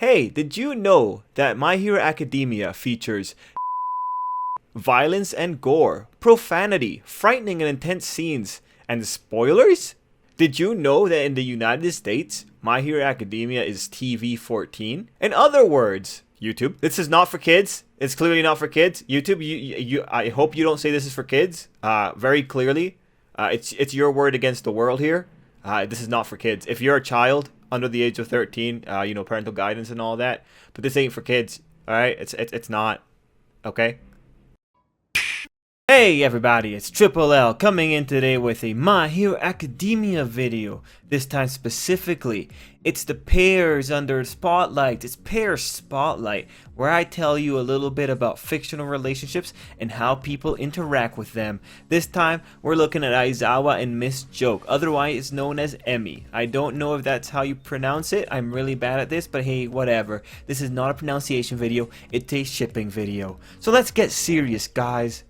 Hey, did you know that My Hero Academia features violence and gore, profanity, frightening and intense scenes, and spoilers? Did you know that in the United States, My Hero Academia is TV-14? In other words, YouTube, this is not for kids. It's clearly not for kids. YouTube, I hope you don't say this is for kids. Very clearly, it's your word against the world here. This is not for kids. If you're a child under the age of 13, parental guidance and all that, but this ain't for kids. All right, it's not. Okay. Hey everybody, it's Tripl-L coming in today with a My Hero Academia video. This time specifically, it's the pairs under Spotlight. It's Pair Spotlight, where I tell you a little bit about fictional relationships and how people interact with them. This time, we're looking at Aizawa and Miss Joke, otherwise known as Emmy. I don't know if that's how you pronounce it. I'm really bad at this, but hey, whatever. This is not a pronunciation video, it's a shipping video. So let's get serious, guys.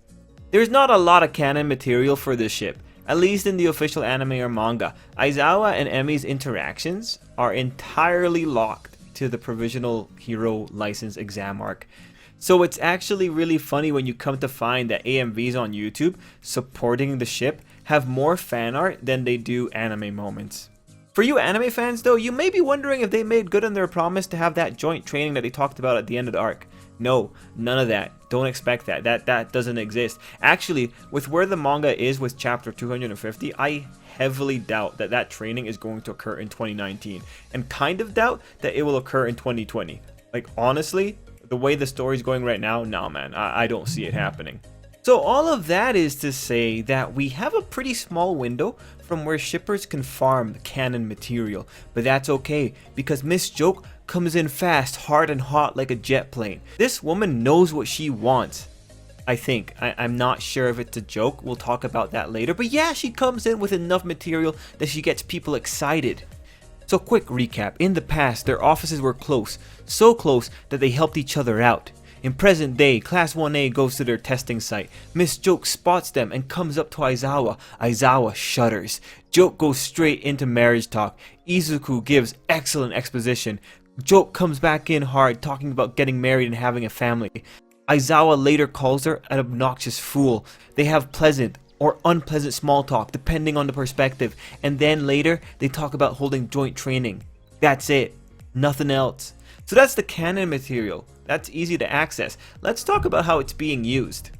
There's not a lot of canon material for this ship, at least in the official anime or manga. Aizawa and Emi's interactions are entirely locked to the provisional hero license exam arc. So it's actually really funny when you come to find that AMVs on YouTube supporting the ship have more fan art than they do anime moments. For you anime fans though, you may be wondering if they made good on their promise to have that joint training that they talked about at the end of the arc. No, none of that. Don't expect that. That doesn't exist. Actually, with where the manga is with chapter 250, I heavily doubt that that training is going to occur in 2019, and kind of doubt that it will occur in 2020. Like, honestly, the way the story's going right now, nah man, I don't see it happening. So all of that is to say that we have a pretty small window from where shippers can farm the canon material, but that's okay because Miss Joke comes in fast, hard and hot like a jet plane. This woman knows what she wants. I think. I'm not sure if it's a joke, we'll talk about that later, but yeah, she comes in with enough material that she gets people excited. So quick recap, in the past their offices were close, so close that they helped each other out. In present day, Class 1A goes to their testing site. Miss Joke spots them and comes up to Aizawa. Aizawa shudders. Joke goes straight into marriage talk. Izuku gives excellent exposition. Joke comes back in hard, talking about getting married and having a family. Aizawa later calls her an obnoxious fool. They have pleasant or unpleasant small talk, depending on the perspective. And then later, they talk about holding joint training. That's it. Nothing else. So that's the canon material. That's easy to access. Let's talk about how it's being used.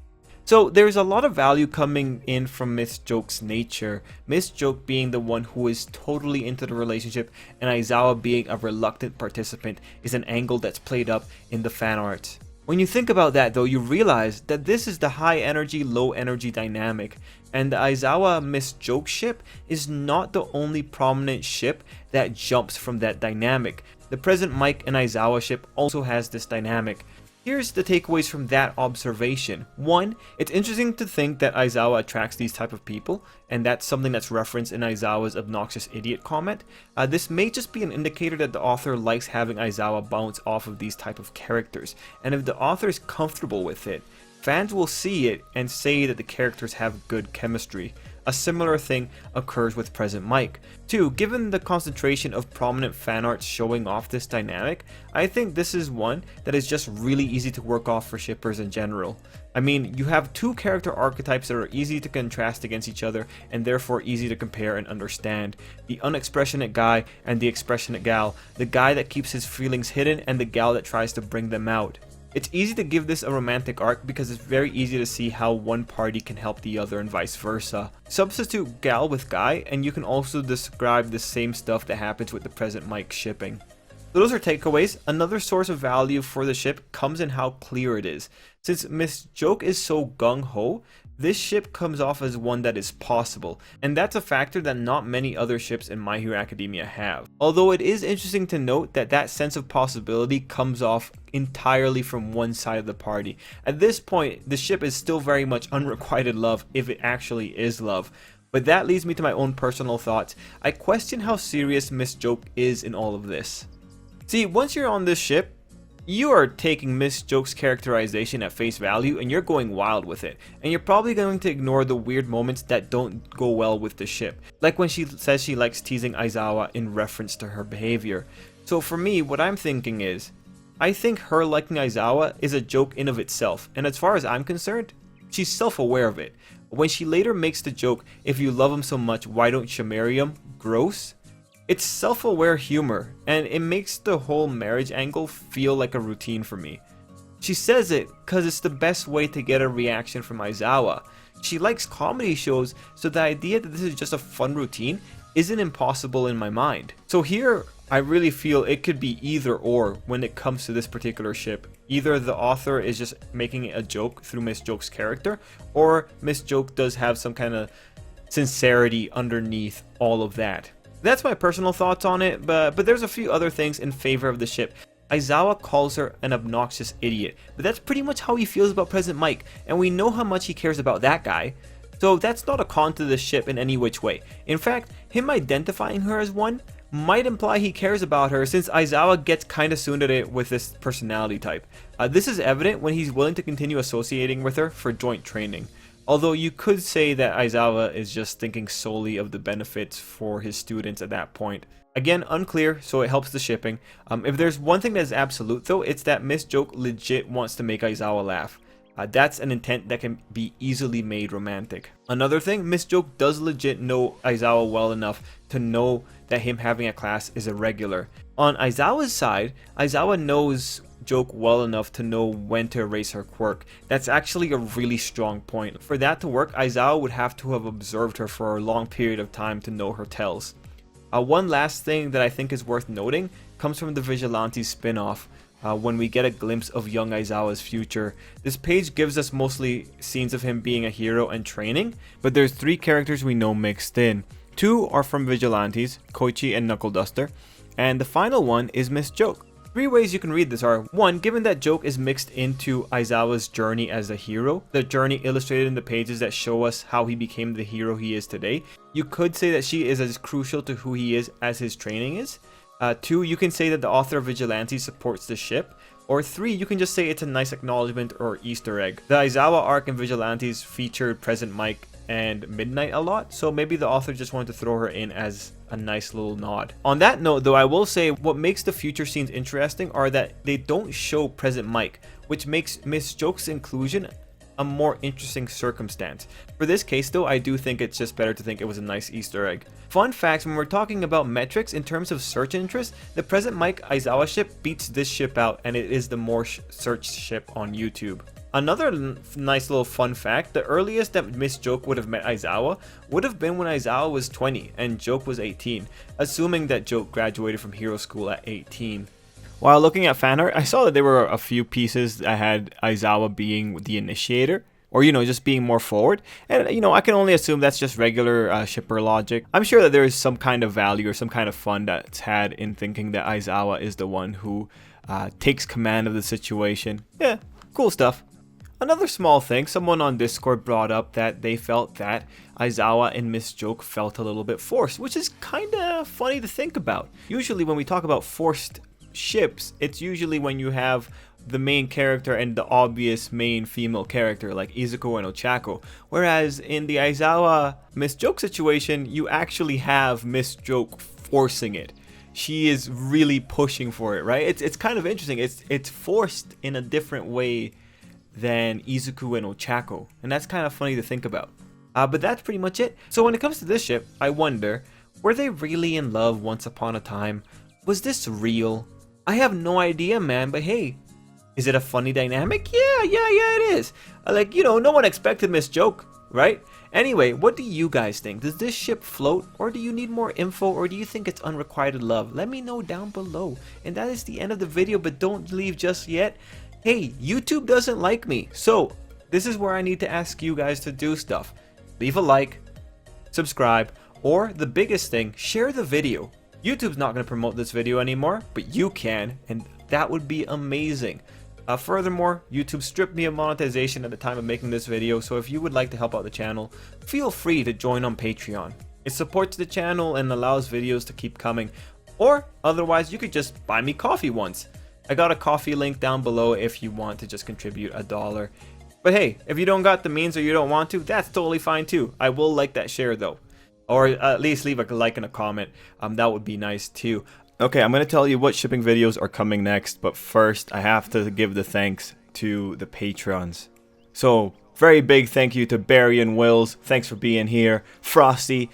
So there's a lot of value coming in from Miss Joke's nature, Miss Joke being the one who is totally into the relationship and Aizawa being a reluctant participant is an angle that's played up in the fan art. When you think about that though, you realize that this is the high energy, low energy dynamic, and the Aizawa Miss Joke ship is not the only prominent ship that jumps from that dynamic. The present Mike and Aizawa ship also has this dynamic. Here's the takeaways from that observation. 1. It's interesting to think that Aizawa attracts these type of people, and that's something that's referenced in Aizawa's obnoxious idiot comment. This may just be an indicator that the author likes having Aizawa bounce off of these type of characters, and if the author is comfortable with it, fans will see it and say that the characters have good chemistry. A similar thing occurs with present Mike. 2. Given the concentration of prominent fan art showing off this dynamic, I think this is one that is just really easy to work off for shippers in general. I mean, you have two character archetypes that are easy to contrast against each other and therefore easy to compare and understand. The unexpressionate guy and the expressionate gal, the guy that keeps his feelings hidden and the gal that tries to bring them out. It's easy to give this a romantic arc because it's very easy to see how one party can help the other and vice versa. Substitute gal with guy and you can also describe the same stuff that happens with the present Mike shipping. So those are takeaways. Another source of value for the ship comes in how clear it is. Since Miss Joke is so gung-ho, this ship comes off as one that is possible, and that's a factor that not many other ships in My Hero Academia have. Although it is interesting to note that that sense of possibility comes off entirely from one side of the party. At this point, the ship is still very much unrequited love, if it actually is love. But that leads me to my own personal thoughts. I question how serious Miss Joke is in all of this. See, once you're on this ship, you are taking Miss Joke's characterization at face value and you're going wild with it. And you're probably going to ignore the weird moments that don't go well with the ship. Like when she says she likes teasing Aizawa in reference to her behavior. So for me, what I'm thinking is, I think her liking Aizawa is a joke in of itself, and as far as I'm concerned, she's self-aware of it. When she later makes the joke, if you love him so much, why don't you marry him? Gross. It's self-aware humor, and it makes the whole marriage angle feel like a routine for me. She says it because it's the best way to get a reaction from Aizawa. She likes comedy shows, so the idea that this is just a fun routine isn't impossible in my mind. So here, I really feel it could be either or when it comes to this particular ship. Either the author is just making it a joke through Miss Joke's character, or Miss Joke does have some kind of sincerity underneath all of that. That's my personal thoughts on it, but there's a few other things in favor of the ship. Aizawa calls her an obnoxious idiot, but that's pretty much how he feels about President Mike, and we know how much he cares about that guy. So that's not a con to the ship in any which way. In fact, him identifying her as one might imply he cares about her, since Aizawa gets kinda tsundere with this personality type. This is evident when he's willing to continue associating with her for joint training. Although you could say that Aizawa is just thinking solely of the benefits for his students at that point. Again, unclear, so it helps the shipping. If there's one thing that is absolute though, it's that Miss Joke legit wants to make Aizawa laugh. That's an intent that can be easily made romantic. Another thing, Miss Joke does legit know Aizawa well enough to know that him having a class is irregular. On Aizawa's side, Aizawa knows Joke well enough to know when to erase her quirk. That's actually a really strong point. For that to work, Aizawa would have to have observed her for a long period of time to know her tells. One last thing that I think is worth noting comes from the Vigilante spin-off. When we get a glimpse of young Aizawa's future. This page gives us mostly scenes of him being a hero and training, but there's 3 characters we know mixed in. 2 are from Vigilantes, Koichi and Knuckle Duster, and the final one is Miss Joke. 3 ways you can read this are: 1. Given that Joke is mixed into Aizawa's journey as a hero, the journey illustrated in the pages that show us how he became the hero he is today, you could say that she is as crucial to who he is as his training is. 2, you can say that the author of Vigilante supports the ship. Or 3, you can just say it's a nice acknowledgement or Easter egg. The Aizawa arc in Vigilantes featured President Mike and Midnight a lot, so maybe the author just wanted to throw her in as a nice little nod. On that note though, I will say what makes the future scenes interesting are that they don't show President Mike, which makes Miss Joke's inclusion a more interesting circumstance. For this case though, I do think it's just better to think it was a nice Easter egg. Fun facts, when we're talking about metrics in terms of search interest, the present Mike Aizawa ship beats this ship out, and it is the more searched ship on YouTube. Another nice little fun fact, the earliest that Miss Joke would have met Aizawa would have been when Aizawa was 20 and Joke was 18, assuming that Joke graduated from hero school at 18. While looking at fan art, I saw that there were a few pieces that had Aizawa being the initiator, or just being more forward, and I can only assume that's just regular shipper logic. I'm sure that there is some kind of value or some kind of fun that's had in thinking that Aizawa is the one who takes command of the situation. Yeah, cool stuff. Another small thing, someone on Discord brought up that they felt that Aizawa and Miss Joke felt a little bit forced, which is kinda funny to think about. Usually when we talk about forced ships, it's usually when you have the main character and the obvious main female character like Izuku and Ochako, whereas in the Aizawa Miss Joke situation, you actually have Miss Joke forcing it. She is really pushing for it, right? It's kind of interesting. It's forced in a different way than Izuku and Ochako, and that's kind of funny to think about. But that's pretty much it. So when it comes to this ship, I wonder, were they really in love once upon a time? Was this real? I have no idea, man, but hey, is it a funny dynamic? Yeah, it is. No one expected Miss Joke, right? Anyway, what do you guys think? Does this ship float, or do you need more info, or do you think it's unrequited love? Let me know down below. And that is the end of the video, but don't leave just yet. Hey, YouTube doesn't like me, so this is where I need to ask you guys to do stuff. Leave a like, subscribe, or the biggest thing, share the video. YouTube's not going to promote this video anymore, but you can, and that would be amazing. Furthermore, YouTube stripped me of monetization at the time of making this video, so if you would like to help out the channel, feel free to join on Patreon. It supports the channel and allows videos to keep coming, or otherwise you could just buy me coffee once. I got a coffee link down below if you want to just contribute $1. But hey, if you don't got the means or you don't want to, that's totally fine too. I will like that share though. Or at least leave a like and a comment. That would be nice too. Okay, I'm going to tell you what shipping videos are coming next, but first I have to give the thanks to the Patrons. So, very big thank you to Barry and Wills. Thanks for being here. Frosty,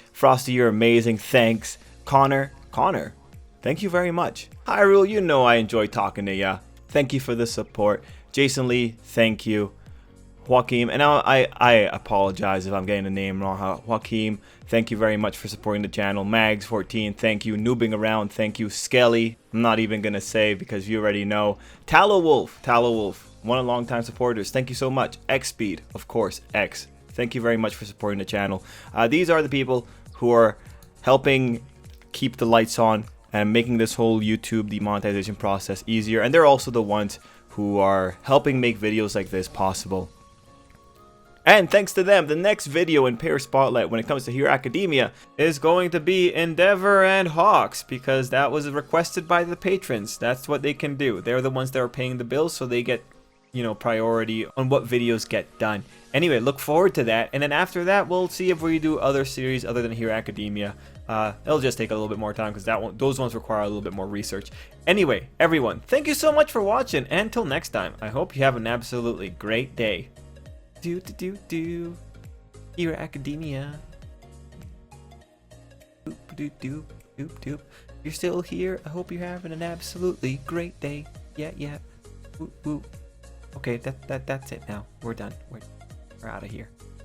you're amazing. Thanks. Connor, thank you very much. Hyrule, you know I enjoy talking to ya. Thank you for the support. Jason Lee, thank you. Joaquim, and I apologize if I'm getting the name wrong. Joaquim, thank you very much for supporting the channel. Mags14, thank you. Noobing Around, thank you. Skelly, I'm not even going to say because you already know. Tallow Wolf, one of the longtime supporters, thank you so much. X-Speed, of course, X, thank you very much for supporting the channel. These are the people who are helping keep the lights on and making this whole YouTube demonetization process easier, and they're also the ones who are helping make videos like this possible. And thanks to them, the next video in Pair Spotlight when it comes to Hero Academia is going to be Endeavor and Hawks, because that was requested by the patrons. That's what they can do. They're the ones that are paying the bills, so they get, you know, priority on what videos get done. Anyway, look forward to that, and then after that, we'll see if we do other series other than Hero Academia. It'll just take a little bit more time because those ones require a little bit more research. Anyway, everyone, thank you so much for watching, and until next time, I hope you have an absolutely great day. Hero Academia. Doop. You're still here. I hope you're having an absolutely great day. Yeah. Woo. Okay, that's it now. We're done. We're out of here.